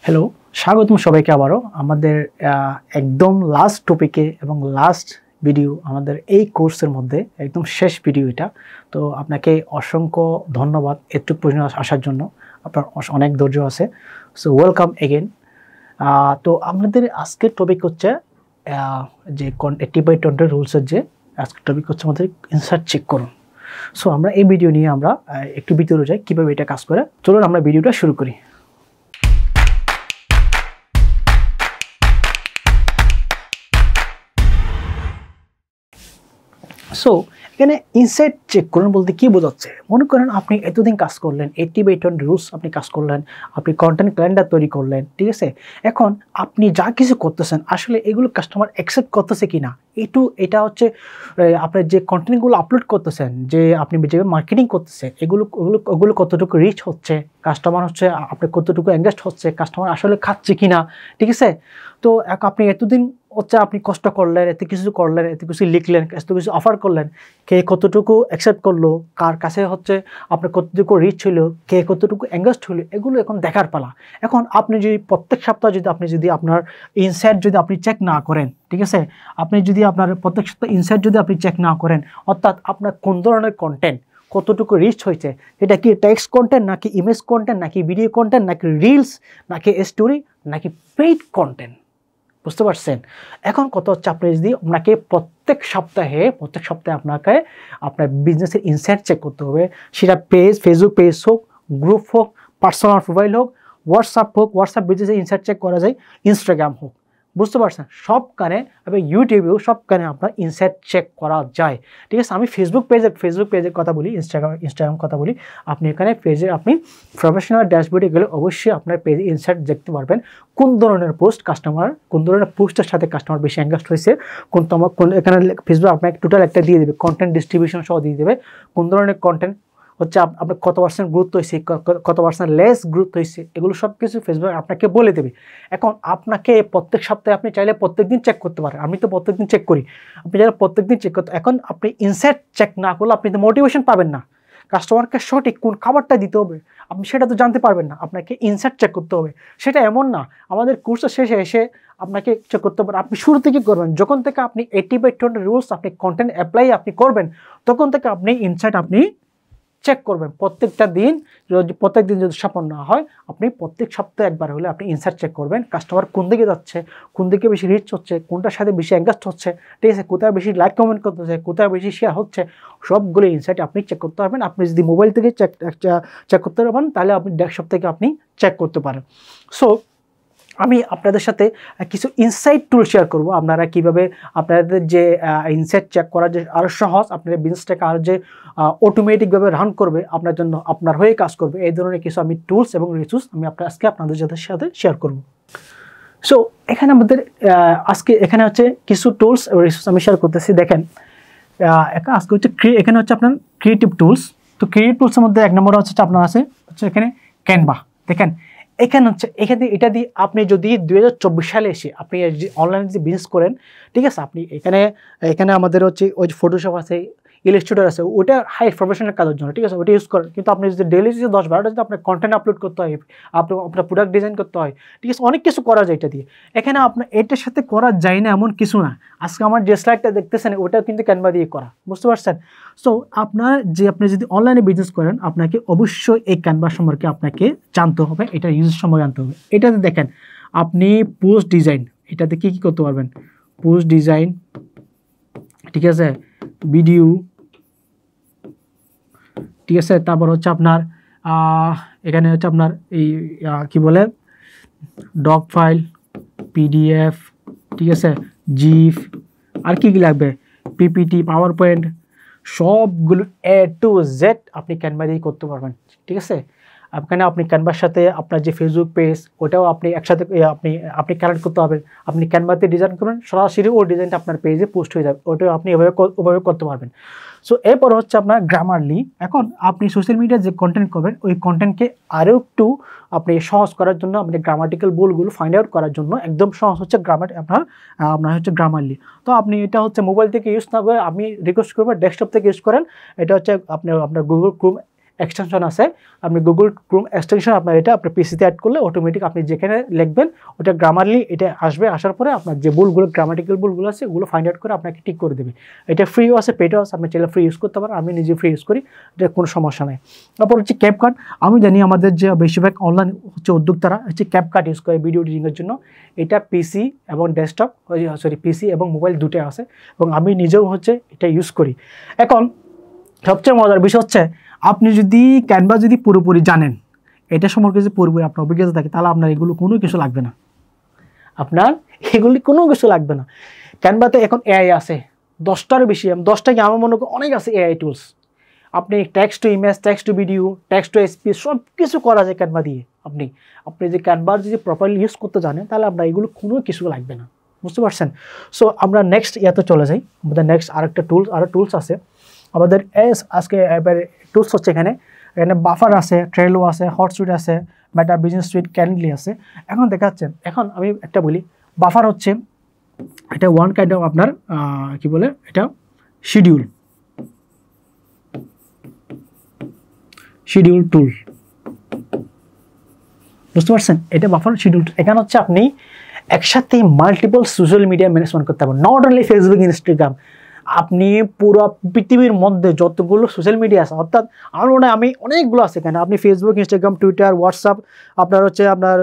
Hello, স্বাগতম সবাইকে আবারও আমাদের একদম লাস্ট টপিকে এবং লাস্ট ভিডিও আমাদের এই কোর্সের মধ্যে একদম শেষ ভিডিও এটা। তো আপনাকে অসংখ্য ধন্যবাদ এটুকু পর্যন্ত আসার জন্য। আপনার অনেক ধৈর্য আছে। So welcome again. তো আমাদের আজকের টপিক হচ্ছে যে 80/20 রুলসের যে আজকের টপিক হচ্ছে আমাদের ইনসার্ট চেক করুন। সো আমরা এই ভিডিও নিয়ে আমরা একটু ভিতরে যাই কীভাবে এটা কাজ করে। চলুন আমরা ভিডিওটা শুরু করি। সো এখানে ইনসাইট চেক করুন বলতে কী বোঝাচ্ছে? মনে করেন আপনি এতদিন কাজ করলেন, 80/20 রুলস আপনি কাজ করলেন, আপনি কন্টেন্ট ক্যালেন্ডার তৈরি করলেন, ঠিক আছে? এখন আপনি যা কিছু করতেছেন আসলে এগুলো কাস্টমার অ্যাকসেপ্ট করতেছে কি না, এটা হচ্ছে আপনার যে কন্টেন্টগুলো আপলোড করতেছেন, যে আপনি যেভাবে মার্কেটিং করতেছেন, ওগুলো কতটুকু রিচ হচ্ছে, কাস্টমার হচ্ছে আপনি কতটুকু এঙ্গেজ হচ্ছে, কাস্টমার আসলে খাচ্ছে কি না, ঠিক আছে? তো আপনি এতদিন হচ্ছে আপনি কষ্ট করলেন, এত কিছু করলেন, এত কিছু লিখলেন, এত কিছু অফার করলেন, কে কতটুকু অ্যাকসেপ্ট করলো, কার কাছে হচ্ছে আপনার কতটুকু রিচ হলো, কে কতটুকু এঙ্গেজড হলো, এগুলো এখন দেখার পালা। এখন আপনি যদি প্রত্যেক সপ্তাহে যদি আপনার ইনসাইট যদি আপনি চেক না করেন, ঠিক আছে, আপনি যদি আপনার প্রত্যেক সপ্তাহে ইনসাইট যদি আপনি চেক না করেন, অর্থাৎ আপনার কোন ধরনের কন্টেন্ট কতটুকু রিচ হয়েছে, এটা কি টেক্সট কন্টেন্ট নাকি ইমেজ কন্টেন্ট নাকি ভিডিও কন্টেন্ট নাকি রিলস নাকি স্টোরি নাকি পেইড কন্টেন্ট, বুঝতে পারছেন? এখন কত হচ্ছে আপনি যদি আপনাকে প্রত্যেক সপ্তাহে আপনাকে আপনার বিজনেসের ইনসাইট চেক করতে হবে। সেটা ফেসবুক পেজ হোক, গ্রুপ হোক, পার্সোনাল প্রোফাইল হোক, হোয়াটসঅ্যাপ বিজনেসের ইনসাইট চেক করা যায়, ইনস্টাগ্রাম হোক, বুঝতে পারছেন? সবখানে এবং ইউটিউবেও সবখানে আপনার ইনসাইট চেক করা যায়, ঠিক আছে? আমি ফেসবুক পেজের কথা বলি, ইনস্টাগ্রাম কথা বলি। আপনি এখানে আপনি প্রফেশনাল ড্যাশবোর্ডে গেলে অবশ্যই আপনার পেজে ইনসাইট দেখতে পারবেন কোন ধরনের কোন ধরনের পোস্টের সাথে কাস্টমার বেশি এঙ্গেজড হয়েছে, এখানে ফেসবুক আপনাকে টোটাল একটা দিয়ে দেবে, কন্টেন্ট ডিস্ট্রিবিউশন সহ দিয়ে দেবে, কোন ধরনের কন্টেন্ট হচ্ছে আপনার কত পার্সেন্ট গুরুত্ব হয়েছে, কত পার্সেন্ট লেস গুরুত্ব হয়েছে, এগুলো সব কিছু ফেসবুক আপনাকে বলে দেবে। এখন আপনাকে প্রত্যেক সপ্তাহে আপনি চাইলে প্রত্যেকদিন চেক করতে পারেন। আমি তো প্রত্যেকদিন চেক করি, আপনি চাইলে প্রত্যেকদিন চেক করতে। এখন আপনি ইনসাইট চেক না করলে আপনি তো মোটিভেশন পাবেন না, কাস্টমারকে সঠিক কোন খাবারটা দিতে হবে আপনি সেটা তো জানতে পারবেন না। আপনাকে ইনসাইট চেক করতে হবে। সেটা এমন না আমাদের কোর্সের শেষে এসে আপনাকে চেক করতে পারেন। আপনি শুরু থেকে করবেন, যখন থেকে আপনি 80/20 রুলস আপনি কন্টেন্ট অ্যাপ্লাই আপনি করবেন, তখন থেকে আপনি ইনসাইট আপনি চেক করবেন। প্রত্যেক দিন যদি সফল না হয়, আপনি প্রত্যেক সপ্তাহে একবার হলে আপনি ইনসাইট চেক করবেন। কাস্টমার কোন দিকে যাচ্ছে, কোন দিকে বেশি রিচ হচ্ছে, কোনটার সাথে বেশি এঙ্গেজড হচ্ছে, ঠিক আছে, কোথায় বেশি লাইক কমেন্ট করতেছে, কোথায় বেশি শেয়ার হচ্ছে, সবগুলো ইনসাইট আপনি চেক করতে পারবেন। আপনি যদি মোবাইল থেকে চেক করতে পারবেন, তাহলে আপনি ডেস্কটপ থেকে আপনি চেক করতে পারেন। সো আমি আপনাদের সাথে কিছু ইনসাইট টুল শেয়ার করব, আপনারা কীভাবে আপনাদের যে ইনসাইট চেক করা যে আরও সহজ, আপনাদের বিজনেসটাকে আরও যে অটোমেটিকভাবে রান করবে, আপনার জন্য আপনার হয়ে কাজ করবে, এই ধরনের কিছু আমি টুলস এবং রিসোর্স আমি আজকে আপনাদের সাথে শেয়ার করব। সো এখানে আমাদের এখানে হচ্ছে কিছু টুলস এবং রিসোর্স আমি শেয়ার করতেছি। দেখেন, আজকে হচ্ছে এখানে হচ্ছে আপনার ক্রিয়েটিভ টুলস। তো ক্রিয়েটিভ টুলসের মধ্যে এক নম্বর হচ্ছে আপনার হচ্ছে এখানে ক্যানভা। দেখেন, এখানে এটা দিয়ে আপনি যদি 2024 সালে এসে আপনি অনলাইনে যে বিজনেস করেন, ঠিক আছে, আপনি এখানে আমাদের হচ্ছে ওই যে ফটোশপ আছে, ইলাস্ট্রেটর আছে, ওটা হাই প্রফেশনাল কাজের জন্য, ঠিক আছে, ওটা ইউজ করেন। কিন্তু আপনি যদি ডেইলি যদি 10-12টা যদি আপনার কন্টেন্ট আপলোড করতে হয়, আপনার প্রোডাক্ট ডিজাইন করতে হয়, ঠিক আছে, অনেক কিছু করা যায় এটা দিয়ে। এখানে আপনার এটার সাথে করা যায় না এমন কিছু না। আজকে আমার যে স্লাইডটা দেখতেছেন ওটাও কিন্তু ক্যানভা দিয়ে করা, বুঝতে পারছেন? সো আপনি যদি অনলাইনে বিজনেস করেন, আপনাকে অবশ্যই এই ক্যানভা সম্পর্কে আপনাকে জানতে হবে, এটা ইউজ সম্পর্কে জানতে হবে। এটাতে দেখেন আপনি পোস্ট ডিজাইন, এটাতে কী করতে পারবেন, পোস্ট ডিজাইন, ঠিক আছে, ভিডিও, ঠিক আছে, তারপর হচ্ছে আপনার এখানে হচ্ছে আপনার এই কি বলে ডক ফাইল, পিডিএফ, ঠিক আছে, জিফ, আর কি লাগবে, পিপিটি, পাওয়ার পয়েন্ট, সবগুলো A to Z আপনি ক্যানভা দিয়ে করতে পারবেন, ঠিক আছে। এখানে আপনি ক্যানভার সাথে আপনার যে ফেসবুক পেজ ওটাও আপনি একসাথে আপনি কানেক্ট করতে পারবেন। আপনি ক্যানভাতে ডিজাইন করবেন, সরাসরি ওই ডিজাইনটা আপনার পেজে পোস্ট হয়ে যাবে, ওটাও আপনি ওভাবে করতে পারবেন। সো এরপর হচ্ছে আপনার গ্রামারলি। এখন আপনি সোশ্যাল মিডিয়ায় যে কন্টেন্ট করবেন, ওই কন্টেন্টকে আরও একটু আপনি সহজ করার জন্য, আপনি গ্রামাটিক্যাল ভুলগুলো ফাইন্ড আউট করার জন্য একদম সহজ হচ্ছে আপনার হচ্ছে গ্রামারলি। তো আপনি এটা হচ্ছে মোবাইল থেকে ইউজ না করে আমি রিকোয়েস্ট করবো ডেস্কটপ থেকে ইউজ করেন। এটা হচ্ছে আপনার গুগল ক্রোম এক্সটেনশন আছে, আপনি গুগল ক্রোম এক্সটেনশন আপনার এটা আপনার পিসিতে অ্যাড করলে অটোমেটিক আপনি যেখানে লিখবেন ওটা গ্রামারলি এটা আসবে, আসার পরে আপনার যে ভুলগুলো গ্রামাটিক্যাল ভুলগুলো আছে ওগুলো ফাইন্ড আউট করে আপনাকে ঠিক করে দেবে। এটা ফ্রিও আছে পেডও আছে, আপনি চাইলে ফ্রি ইউজ করতে পারেন, আমি নিজে ফ্রি ইউজ করি, এটা কোনো সমস্যা নেই। তারপর হচ্ছে ক্যাপকাট, আমি জানি আমাদের যে বেশিরভাগ অনলাইন হচ্ছে উদ্যোক্তারা হচ্ছে ক্যাপকাট ইউজ করে ভিডিও এডিটিংয়ের জন্য। এটা পিসি এবং ডেস্কটপ পিসি এবং মোবাইল দুটোই আছে এবং আমি নিজেও হচ্ছে এটা ইউজ করি। এখন সবচেয়ে মজার বিষয় হচ্ছে আপনি যদি ক্যানভা যদি পুরোপুরি জানেন, এটা সম্পর্কে যদি পুরোপুরি আপনার অভিজ্ঞতা থাকে, তাহলে আপনার এগুলো কোনো কিছু লাগবে না, আপনার এগুলি কোনো কিছু লাগবে না। ক্যানভাতে এখন এআই আছে 10টার বেশি, 10টা কি আমার মনে করি অনেক আছে এআই টুলস। আপনি text to image, text to video, text to SP সব কিছু করা যায় ক্যানভা দিয়ে। আপনি যে ক্যানভার যদি প্রপারলি ইউজ করতে জানেন তাহলে আপনার এগুলো কোনো কিছু লাগবে না, বুঝতে পারছেন? সো আমরা নেক্সট ইয়াতে চলে যাই। আমাদের নেক্সট আরেকটা টুলস আছে আমাদের। আজকে এবারে টুলস হচ্ছে এখানে বাফার আছে, ট্রেলো আছে, হটস্যুট আছে, মেটা বিজনেস সুইট, ক্যান্ডলি আছে। এখন দেখাচ্ছেন, এখন আমি একটা বলি, বাফার হচ্ছে এটা ওয়ান কাইন্ড অফ আপনার কি বলে এটা শিডিউল টুল, বুঝতে পারছেন? এটা বাফার শিডিউল। এখানে হচ্ছে আপনি একসাথে মাল্টিপল সোশ্যাল মিডিয়া ম্যানেজমেন্ট করতে পারবেন, নট অনলি ফেসবুক ইনস্টাগ্রাম, আপনি পুরো পৃথিবীর মধ্যে যতগুলো সোশ্যাল মিডিয়া আছে, অর্থাৎ আমার মনে হয় আমি অনেকগুলো আছে এখানে, আপনি ফেসবুক, ইনস্টাগ্রাম, টুইটার, হোয়াটসঅ্যাপ, আপনার হচ্ছে আপনার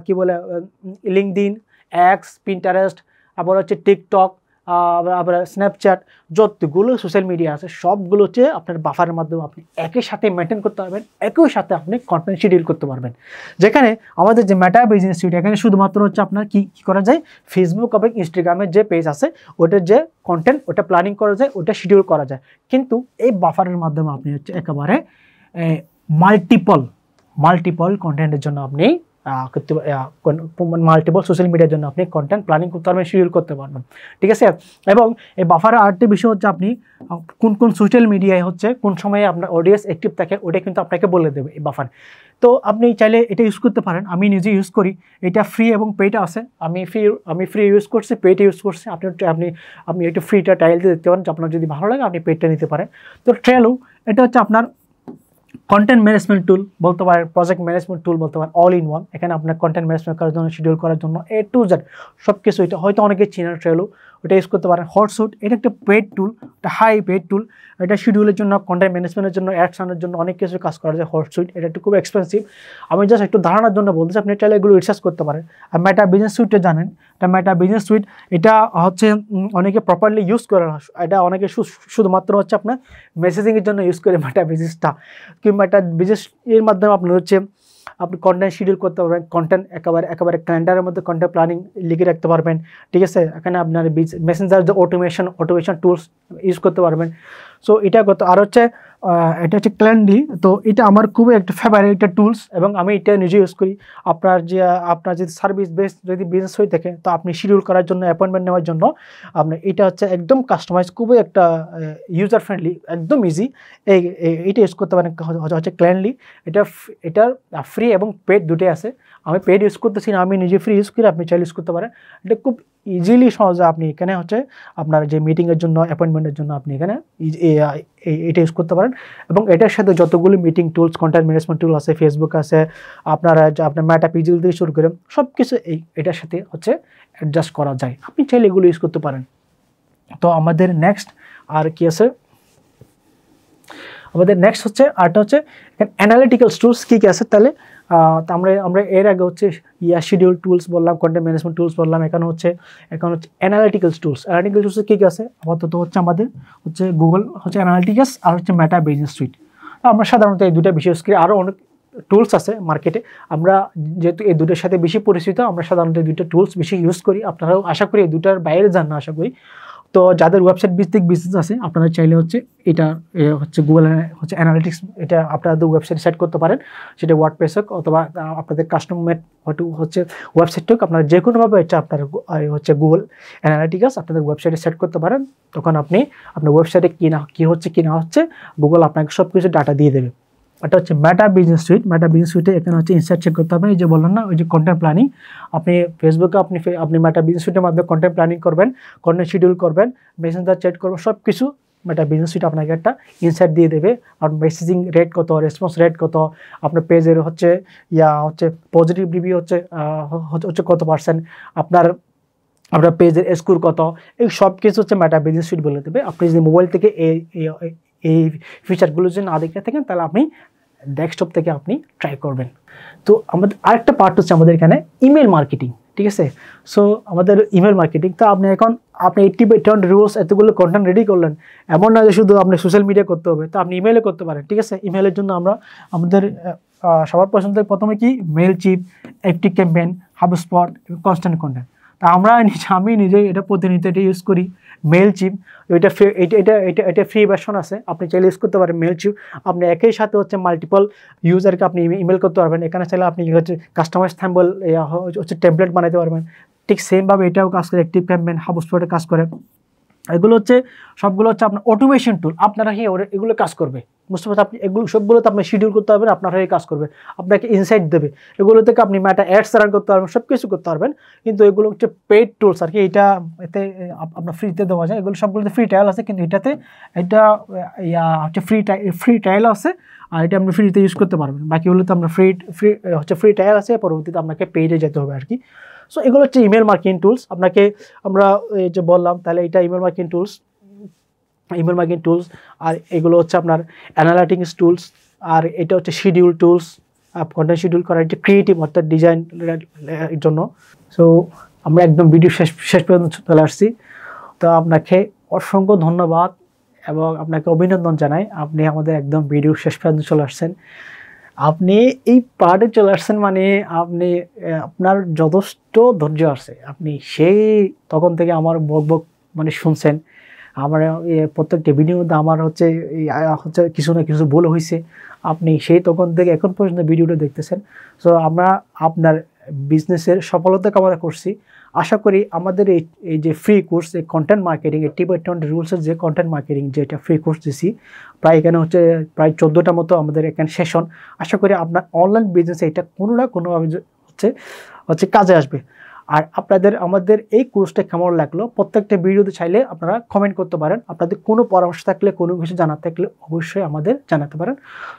কি বলে লিঙ্কডইন, এক্স, পিন্টারেস্ট, আবার হচ্ছে টিকটক, আবার স্ন্যাপচ্যাট, যতগুলো সোশ্যাল মিডিয়া আছে সবগুলো হচ্ছে আপনার বাফারের মাধ্যমে আপনি একই সাথে মেনটেন করতে পারবেন, একই সাথে আপনি কন্টেন্ট শিডিউল করতে পারবেন। যেখানে আমাদের যে মেটা বিজনেস সুইট, এখানে শুধুমাত্র হচ্ছে আপনার কি করা যায়, ফেসবুক এবং ইনস্টাগ্রামের যে পেজ আছে ওটার যে কন্টেন্ট ওটা প্ল্যানিং করা যায়, ওটা শিডিউল করা যায়। কিন্তু এই বাফারের মাধ্যমে আপনি হচ্ছে একেবারে মাল্টিপল কন্টেন্টের জন্য আপনি মাল্টিপল সোশ্যাল মিডিয়ার জন্য আপনি কন্টেন্ট প্ল্যানিং করতে পারবেন, শিডিউল করতে পারবেন, ঠিক আছে? এবং এই বাফারের আরেকটি বিষয় হচ্ছে আপনি কোন সোশ্যাল মিডিয়ায় হচ্ছে কোন সময়ে আপনার অডিয়েন্স অ্যাক্টিভ থাকে ওটা কিন্তু আপনাকে বলে দেবে এই বাফার। তো আপনি চাইলে এটা ইউজ করতে পারেন, আমি নিজে ইউজ করি, এটা ফ্রি এবং পেইড আছে। আমি ফ্রি ইউজ করছি, পেইড ইউজ করছি। আপনি একটু ফ্রিটা ট্রায়াল দিয়ে দেখতে পারেন, আপনার যদি ভালো লাগে আপনি পেইডটা নিতে পারেন। তো ট্রেলো এটা হচ্ছে আপনার কন্টেন্ট ম্যানেজমেন্ট টুল বলতে পারেন, প্রজেক্ট ম্যানেজমেন্ট টুল বলতে পারেন, অল ইন ওয়ান। এখানে আপনার কন্টেন্ট ম্যানেজমেন্ট করার জন্য, শিডিউল করার জন্য A to Z সব কিছু, এটা হয়তো অনেকে চিনেন ট্রেলো, ওটা ইউজ করতে পারেন। হটস্যুট এটা একটা পেড টুল, এটা হাই পেড টুল, এটা শিডিউলের জন্য, কন্টেন্ট ম্যানেজমেন্টের জন্য, অ্যাডস আনার জন্য অনেক কিছু কাজ করা যায়। হটস্যুট এটা একটু খুব এক্সপেন্সিভ, আমি জাস্ট একটু ধারণার জন্য বলতেছি, আপনি চাইলে এগুলো রিসার্চ করতে পারেন। আর মেটা বিজনেস সুইটটা জানেন, এটা মেটা বিজনেস সুইট, এটা হচ্ছে অনেকে প্রপারলি ইউজ করে না, এটা অনেকে শুধুমাত্র হচ্ছে আপনার মেসেজিংয়ের জন্য ইউজ করে মেটা বিজনেসটা, কিংবা এটা বিজনেস এর মাধ্যমে আপনার হচ্ছে আপনি কন্টেন্ট শিডিউল করতে পারবেন, কন্টেন্ট একেবারে ক্যালেন্ডারের মধ্যে কন্টেন্ট প্ল্যানিং লিখে রাখতে পারবেন, ঠিক আছে? এখানে আপনার মেসেঞ্জার যে অটোমেশন টুলস ইউজ করতে পারবেন। সো এটা কত, আর হচ্ছে এটা হচ্ছে ক্যালেন্ডারি। তো এটা আমার খুবই একটা ফেভারিট একটা টুলস এবং আমি এটা নিজে ইউজ করি। আপনার যদি সার্ভিস বেস যদি বিজনেস হয়ে থাকে, তো আপনি শিডিউল করার জন্য, অ্যাপয়েন্টমেন্ট নেওয়ার জন্য আপনি এটা হচ্ছে একদম কাস্টমাইজ, খুবই একটা ইউজার ফ্রেন্ডলি, একদম ইজি। এইটা ইউজ করতে পারেন হচ্ছে ক্যালেন্ডারি। এটার ফ্রি এবং পেড দুটোই আছে। আমি পেড ইউজ করতেছি না, আমি নিজে ফ্রি ইউজ করি, আপনি চাইলে ইউজ করতে পারেন। এটা খুব ইজিলি সহজে আপনি এখানে হচ্ছে আপনার যে মিটিংয়ের জন্য, অ্যাপয়েন্টমেন্টের জন্য আপনি এখানে এটা ইউজ করতে পারেন। এবং এটার সাথে যতগুলো মিটিং টুলস, কন্টেন্ট ম্যানেজমেন্ট টুল আছে, ফেসবুক আছে, আপনার মেটা পিজিল দিয়ে শুরু করে সব কিছু এটার সাথে হচ্ছে অ্যাডজাস্ট করা যায়, আপনি চাইলে এগুলো ইউজ করতে পারেন। তো আমাদের নেক্সট আর কি আছে, আমাদের নেক্সট হচ্ছে আরটা হচ্ছে অ্যানালিটিক্যাল টুলস কী কী আছে। তাহলে আমরা এর আগে হচ্ছে শিডিউল টুলস বললাম, কন্টেন্ট ম্যানেজমেন্ট টুলস বললাম, এখন হচ্ছে অ্যানালিটিক্যাল টুলস। অ্যানালিটিক্যাল টুলস কী কী আছে আপাতত হচ্ছে আমাদের হচ্ছে গুগল হচ্ছে অ্যানালিটিক্যালস, আর হচ্ছে মেটা বিজনেস সুইট। আমরা সাধারণত এই দুটো বিশেষ করে, আরও অনেক টুলস আছে মার্কেটে, আমরা যেহেতু এই দুটোর সাথে বেশি পরিচিত, আমরা সাধারণত এই দুটো টুলস বেশি ইউজ করি। আপনারাও আশা করি এই দুটার বাইরে যান না, আশা করি। তো যাদের ওয়েবসাইট ভিত্তিক বিজনেস আছে, আপনারা চাইলে হচ্ছে এটা হচ্ছে গুগল হচ্ছে অ্যানালিটিক্স, এটা আপনাদের ওয়েবসাইটে সেট করতে পারেন, সেটা ওয়ার্ডপ্রেস হোক অথবা আপনাদের কাস্টম মেড হচ্ছে ওয়েবসাইট হোক, আপনারা যে কোনোভাবে এটা আপনার হচ্ছে গুগল অ্যানালিটিক্স আপনাদের ওয়েবসাইটে সেট করতে পারেন। তখন আপনি আপনার ওয়েবসাইটে কী হচ্ছে গুগল আপনাকে সব কিছু ডাটা দিয়ে দেবে। এটা হচ্ছে Meta business suite. Meta business সুইটে এখানে হচ্ছে ইনসার্ট চেক করতে হবে, এই যে বললাম না, ওই যে কন্টেন্ট প্ল্যানিং, আপনি ফেসবুকে আপনি মেটা বিজনেস সুইটের মাধ্যমে কন্টেন্ট প্ল্যানিং করবেন, কন্টেন্ট শিডিউল করবেন, মেসেঞ্জার চ্যাট করবেন, সব কিছু মেটা বিজনেস সুইট আপনাকে একটা ইনসাইট দিয়ে দেবে। আর মেসেজিং রেট কত, রেসপন্স রেট কত, আপনার পেজের হচ্ছে পজিটিভ রিভিউ হচ্ছে কত পার্সেন্ট, আপনার পেজের স্কোর কত, এই সব কিছু হচ্ছে মেটা বিজনেস সুইট বলে দেবে। আপনি যদি মোবাইল থেকে এই ফিচারগুলো যদি না দেখে থাকেন তাহলে আপনি ডেস্কটপ থেকে আপনি ট্রাই করবেন। তো আমাদের আরেকটা পার্ট হচ্ছে আমাদের এখানে ইমেল মার্কেটিং, ঠিক আছে। সো আমাদের ইমেল মার্কেটিং, তো আপনি 80 রুলস এতগুলো কন্টেন্ট রেডি করলেন, এমন না যে শুধু আপনি সোশ্যাল মিডিয়া করতে হবে, তো আপনি ইমেলে করতে পারেন, ঠিক আছে। ইমেলের জন্য আমাদের সবার পছন্দের প্রথমে কি Mailchimp, active campaign, HubSpot, constant content. তা আমি নিজেই এটা প্রতিনিয়ত এটা ইউজ করি। Mailchimp এটা ফ্রি ভার্সন আছে, আপনি চাইলে ইউজ করতে পারেন Mailchimp। আপনি একই সাথে হচ্ছে মাল্টিপল ইউজারকে আপনি ইমেল করতে পারবেন। এখানে চাইলে আপনি হচ্ছে কাস্টমাইজ থ্যাম্বল হচ্ছে টেমপ্লেট বানাতে পারবেন। ঠিক সেমভাবে এটাও কাজ করে, অ্যাক্টিভ ক্যাম্পেইন, হাবস্পটে কাজ করে। এগুলো হচ্ছে সবগুলো হচ্ছে আপনার অটোমেশন টুল, আপনারা এগুলো কাজ করবে, বুঝতে পারছেন। আপনি এগুলো সবগুলোতে আপনি শিডিউল করতে পারবেন, আপনার হয়ে কাজ করবে, আপনাকে ইনসাইট দেবে। এগুলো থেকে আপনি মেটা অ্যাডস রান করতে পারবেন, সব কিছু করতে পারবেন। কিন্তু এগুলো হচ্ছে পেইড টুলস আর কি, এতে আপনার ফ্রিতে দেওয়া যায়। এগুলো সবগুলোতে ফ্রি ট্রায়াল আছে, কিন্তু এটা হচ্ছে ফ্রি ট্রায়াল আছে, আর এটা আপনি ফ্রিতে ইউজ করতে পারবেন। বাকিগুলোতে আপনার ফ্রি ট্রায়াল আছে, পরবর্তীতে আপনাকে পেইডে যেতে হবে আর কি। সো এগুলো হচ্ছে ইমেল মার্কেটিং টুলস। আমরা এই যে বললাম, তাহলে এটা ইমেল মার্কেটিং টুলস। আর এগুলো হচ্ছে আপনার অ্যানালিটিক্স টুলস। আর এটা হচ্ছে শিডিউল টুলস, কন্টেন্ট শিডিউল করার যে ক্রিয়েটিভ অর্থাৎ ডিজাইন এর জন্য। সো আমরা একদম ভিডিও শেষ পর্যন্ত চলে আসছি। তো আপনাকে অসংখ্য ধন্যবাদ এবং আপনাকে অভিনন্দন জানাই, আপনি আমাদের একদম ভিডিও শেষ পর্যন্ত চলে আসছেন। আপনি এই পার্টে চলে আসছেন মানে আপনার যথেষ্ট ধৈর্য আছে। আপনি তখন থেকে আমার বক মানে শুনছেন। আমার প্রত্যেকটা ভিডিওর মধ্যে আমার হচ্ছে কিছু না কিছু ভুল হয়েছে, আপনি তখন থেকে এখন পর্যন্ত ভিডিওটা দেখতেছেন। সো আমরা আপনার বিজনেসের সফলতা কামনা করছি। আশা করি আমাদের এই যে ফ্রি কোর্স, এই কন্টেন্ট মার্কেটিং, 80 রুলসের যে কন্টেন্ট মার্কেটিং যেটা ফ্রি কোর্স দিছি, এখানে হচ্ছে প্রায় 14টা মতো আমাদের এখানে সেশন। আশা করি আপনার অনলাইন বিজনেসে এটা কোনো না কোনোভাবে হচ্ছে কাজে আসবে। আর আমাদের এই কোর্সটা কেমন লাগলো, প্রত্যেকটা ভিডিওতে চাইলে আপনারা কমেন্ট করতে পারেন। আপনাদের কোনো পরামর্শ থাকলে, কোনো কিছু জানার থাকলে অবশ্যই আমাদের জানাতে পারেন।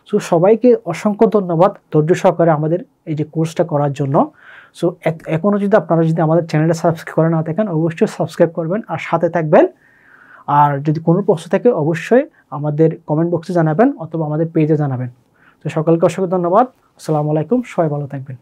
সো সবাইকে অসংখ্য ধন্যবাদ ধৈর্য সহকারে আমাদের এই যে কোর্সটা করার জন্য। সো এখনও আপনারা যদি আমাদের চ্যানেলটা সাবস্ক্রাইব করে না থাকেন, অবশ্যই সাবস্ক্রাইব করবেন আর সাথে থাকবেন। আর যদি কোনো প্রশ্ন থাকে অবশ্যই আমাদের কমেন্ট বক্সে জানাবেন অথবা আমাদের পেজে জানাবেন। তো সকলকে অসংখ্য ধন্যবাদ। আসসালামু আলাইকুম, সবাই ভালো থাকবেন।